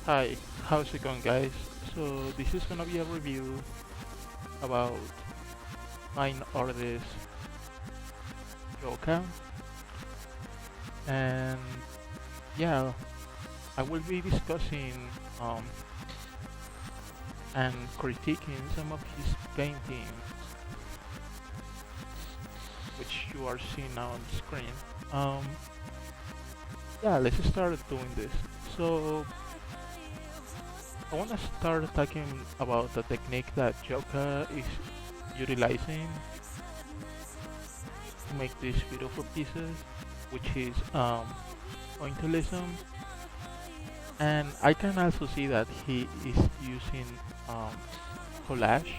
Hi, how's it going, guys? So this is gonna be a review about mine artist JOKA, and yeah, I will be discussing um and critiquing some of his paintings, which you are seeing now on the screen. Um, yeah, let's start doing this. So I wanna start talking about the technique that JOKA is utilizing to make these beautiful pieces, which is pointillism, and I can also see that he is using um, collage.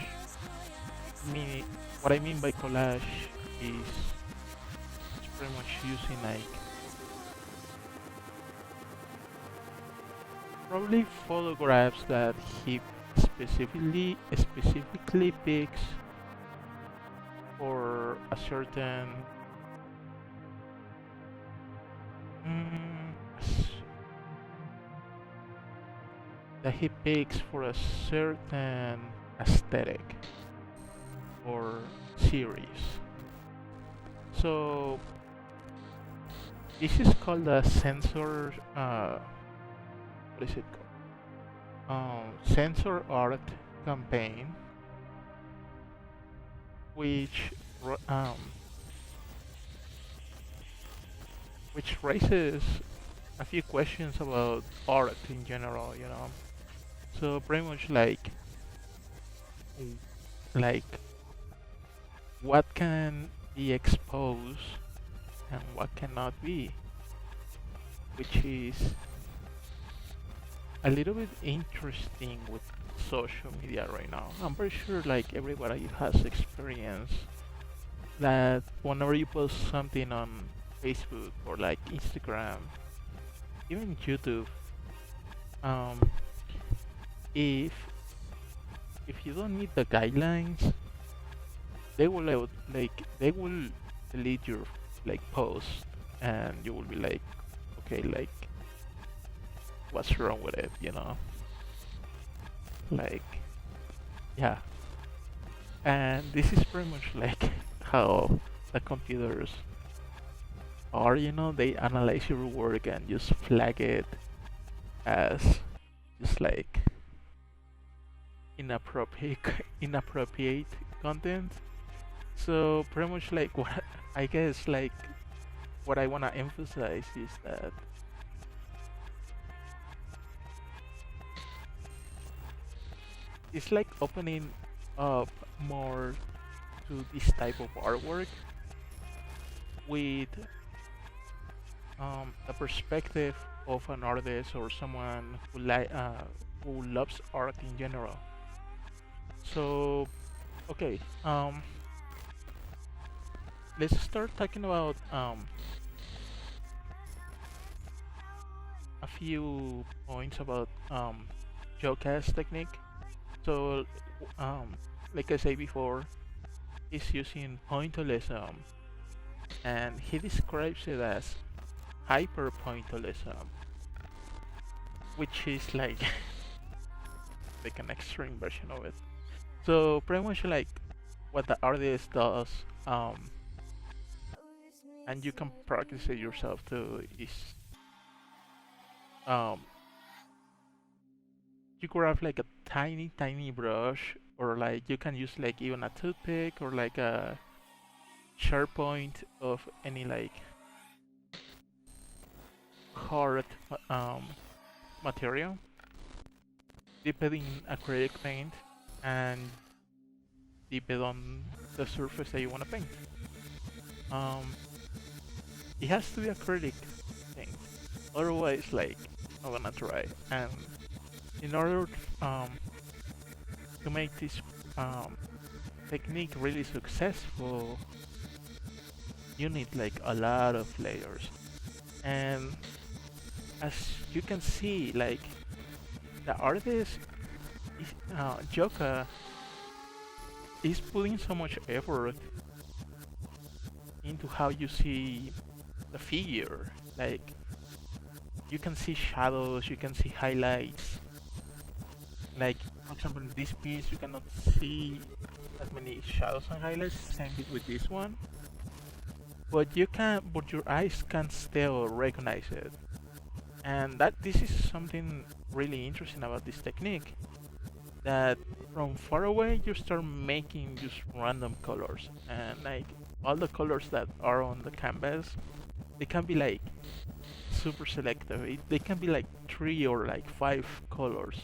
Meaning, what I mean by collage is it's pretty much using like probably photographs that he specifically picks for a certain mm, that he picks for a certain aesthetic or series. So this is called a sensor. What is it called? Sensor art campaign, which ro- um, which raises a few questions about art in general. So pretty much like what can be exposed and what cannot be, which is a little bit interesting with social media right now. I'm pretty sure like everybody has experience that whenever you post something on Facebook or like Instagram, even YouTube, um, if if you don't meet the guidelines, they will delete your like post, and you will be like, okay, like what's wrong with it, Like, yeah. And this is pretty much like how the computers are, they analyze your work and just flag it as just like inappropriate inappropriate content. So pretty much like what I guess like what I want to emphasize is that it's like opening up more to this type of artwork with the perspective of an artist or someone who loves art in general. So okay, let's start talking about a few points about Joka's technique. So um, like I said before, he's using pointillism, and he describes it as hyper pointillism, which is like like an extreme version of it. So pretty much like what the artist does, and you can practice it yourself too, is um, you grab like a tiny brush, or like you can use like even a toothpick or like a sharp point of any like hard material, dip it in acrylic paint, and dip it on the surface that you want to paint. Um, it has to be acrylic paint, otherwise like I'm not gonna try. And in order to make this um, technique really successful, you need like a lot of layers. And as you can see, like the artist Joka is putting so much effort into how you see the figure. Like you can see shadows, you can see highlights. Like for example, in this piece, you cannot see as many shadows and highlights. Same with this one, but but your eyes can still recognize it. And that this is something really interesting about this technique. That from far away you start making just random colors, and like all the colors that are on the canvas, they can be like super selective. They can be like 3 or like 5 colors.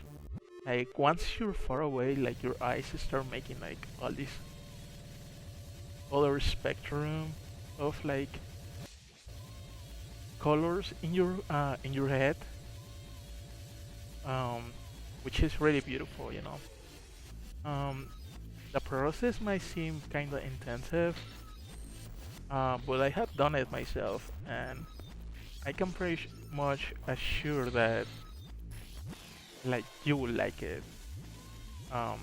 Like once you're far away, like your eyes start making like all this color spectrum of like colors in your head, um, which is really beautiful, you know. Um, the process might seem kind of intensive, but I have done it myself, and I can pretty much assure that like you will like it. Um,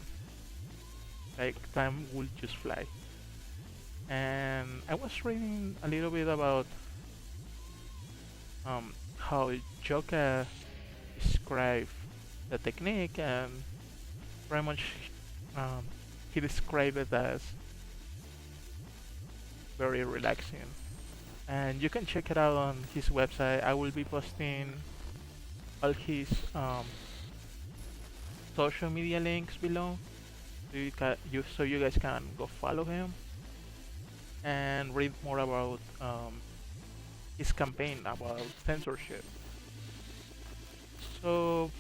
like time will just fly. And I was reading a little bit about how JOKA described the technique, and pretty much um, he described it as very relaxing. And you can check it out on his website. I will be posting all his social media links below, so you guys can go follow him and read more about his campaign about censorship. So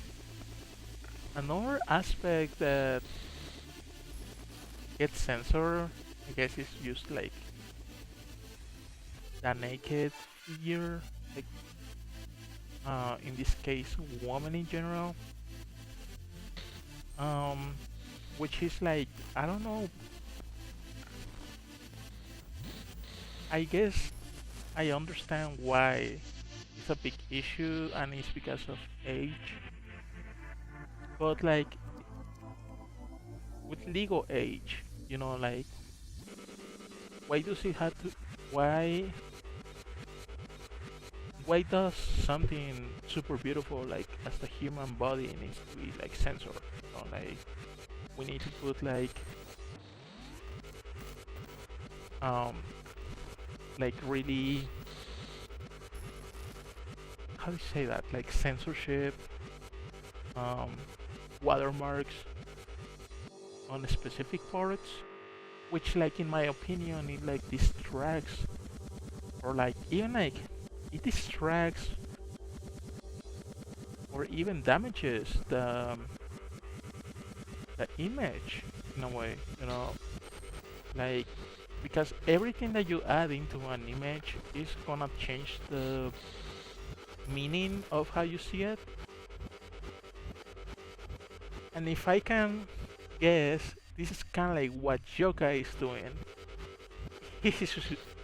another aspect that gets censored, I guess, is just like the naked figure, like in this case, woman in general, um, which is like I don't know. I guess I understand why it's a big issue, and it's because of age. But like with legal age, you know, like why does it have to? Why why does something super beautiful like as the human body needs to be like censored? You know, like we need to put um like really, how do you say that, like censorship, um watermarks on specific parts, which like in my opinion it like distracts, or like even like it distracts or even damages the image in a way, you know, like because everything that you add into an image is gonna change the meaning of how you see it. And if I can guess, this is kind of like what JOKA is doing. He's just,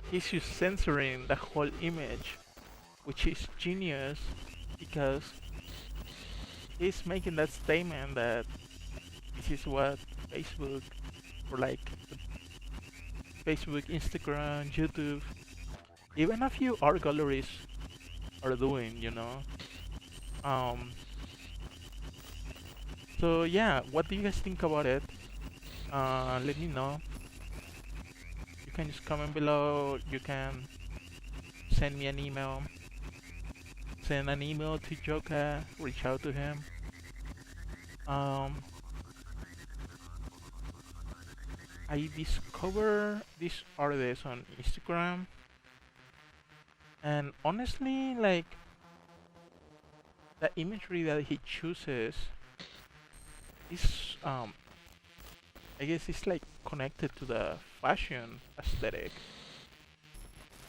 he's just censoring the whole image, which is genius because he's making that statement that this is what Facebook, or like Facebook, Instagram, YouTube, even a few art galleries are doing, you know. Um, so yeah, what do you guys think about it? Let me know. You can just comment below. You can send me an email. Send an email to Joka. Reach out to him. Um, I discovered this artist on Instagram, and honestly, like the imagery that he chooses is, I guess, it's like connected to the fashion aesthetic.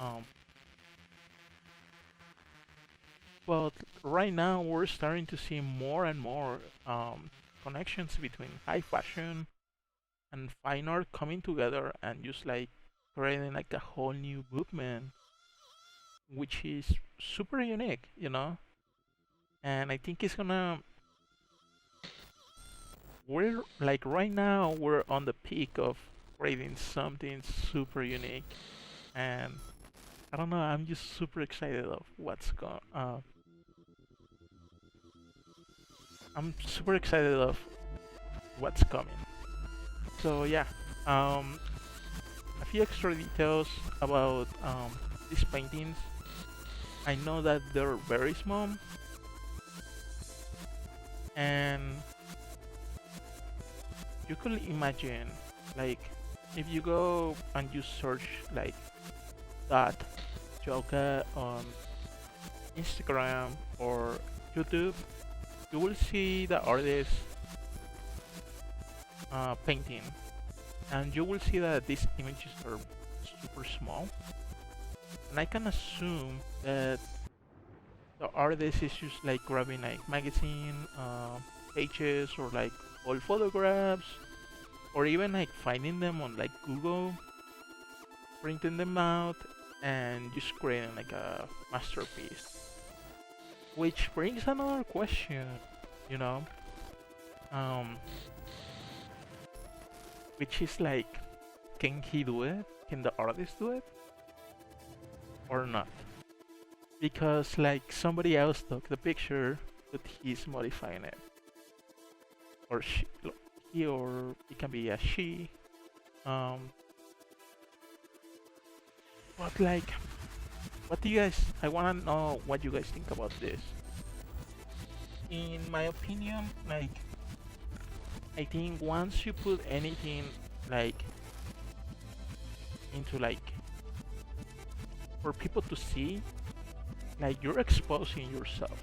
Um, but right now we're starting to see more and more connections between high fashion and fine art coming together and just like creating like a whole new movement, which is super unique, you know. And I think it's gonna. We're like right now we're on the peak of creating something super unique, and I don't know. I'm just super excited of what's going. I'm super excited of what's coming. So yeah, um, a few extra details about these paintings. I know that they're very small, and you could imagine, like, if you go and you search like that JOKA on Instagram or YouTube, you will see the artist painting, and you will see that these images are super small. And I can assume that the artist is just like grabbing like magazine pages or like old photographs, or even like finding them on like Google, printing them out, and just creating like a masterpiece. Which brings another question, you know, um, which is like, can he do it? Can the artist do it or not? Because like somebody else took the picture, but he's modifying it, or he, or it can be a she. Um, but like, what do you guys? I wanna know what you guys think about this. In my opinion, like, I think once you put anything like into like for people to see, like you're exposing yourself,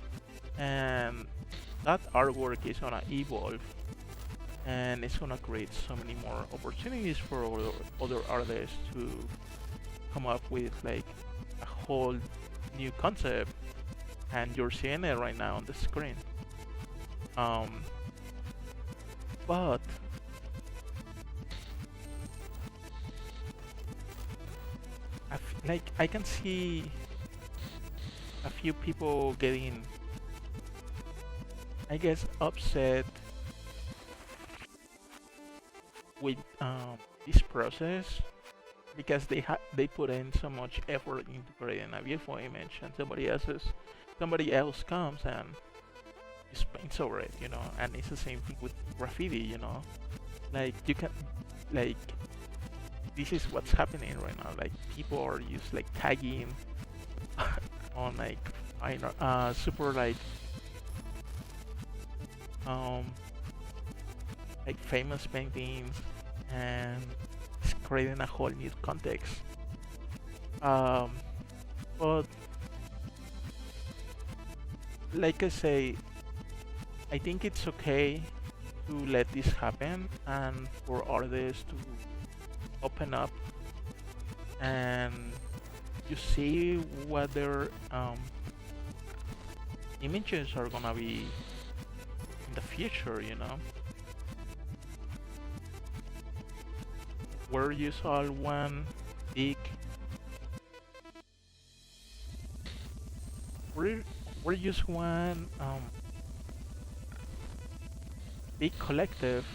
and that artwork is gonna evolve, and it's gonna create so many more opportunities for other artists to come up with like a whole new concept, and you're seeing it right now on the screen. Um, but like I can see a few people getting, I guess, upset with this process because they put in so much effort into creating a beautiful image, and somebody else comes and just paints over it, you know. And it's the same thing with graffiti, you know. Like you can, like, this is what's happening right now. Like people are just like tagging on like super um like famous paintings, and it's creating a whole new context. Um, but like I say, I think it's okay to let this happen and for artists to open up and you see what their images are gonna be in the future, you know. We're just all one big, we're, we're just one big collective,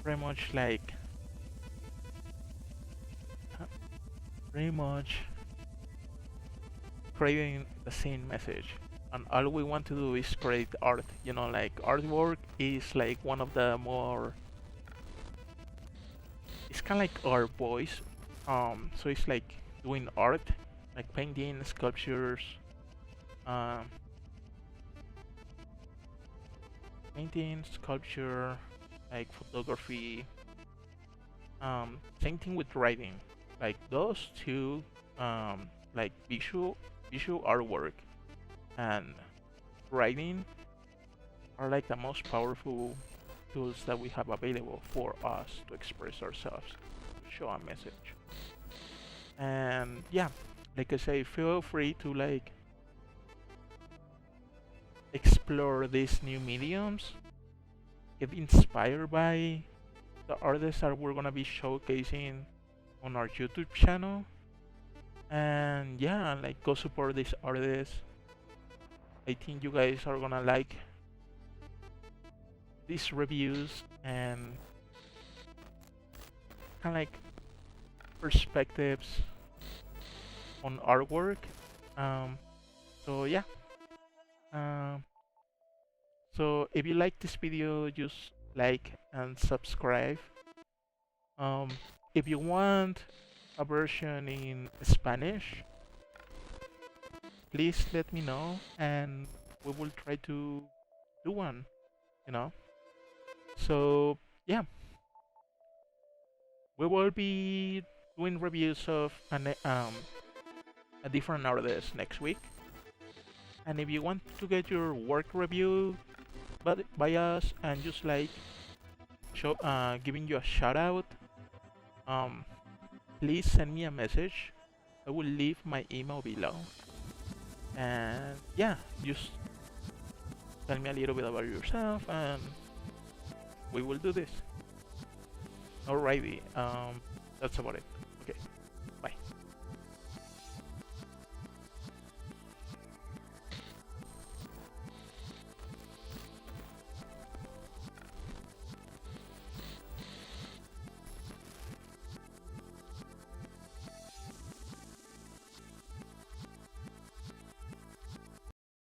pretty much like, pretty much creating the same message. And all we want to do is create art, you know, like artwork is like one of the more, it's kind of like our voice. So it's like doing art, like painting, sculptures, um, painting, sculpture, like photography. Same thing with writing. Like those two, like visual artwork and writing are like the most powerful tools that we have available for us to express ourselves, to show a message. And yeah, like I say, feel free to like explore these new mediums, get inspired by the artists that we're gonna be showcasing on our YouTube channel, and yeah, like go support these artists. I think you guys are gonna like these reviews and kind of like perspectives on artwork. So yeah, So if you like this video, just like and subscribe. Um, if you want a version in Spanish, please let me know and we will try to do one, you know. So yeah, we will be doing reviews of a different artist next week. And if you want to get your work reviewed by us and just like giving you a shout out, um, please send me a message. I will leave my email below. And yeah, just tell me a little bit about yourself and we will do this. Alrighty, that's about it.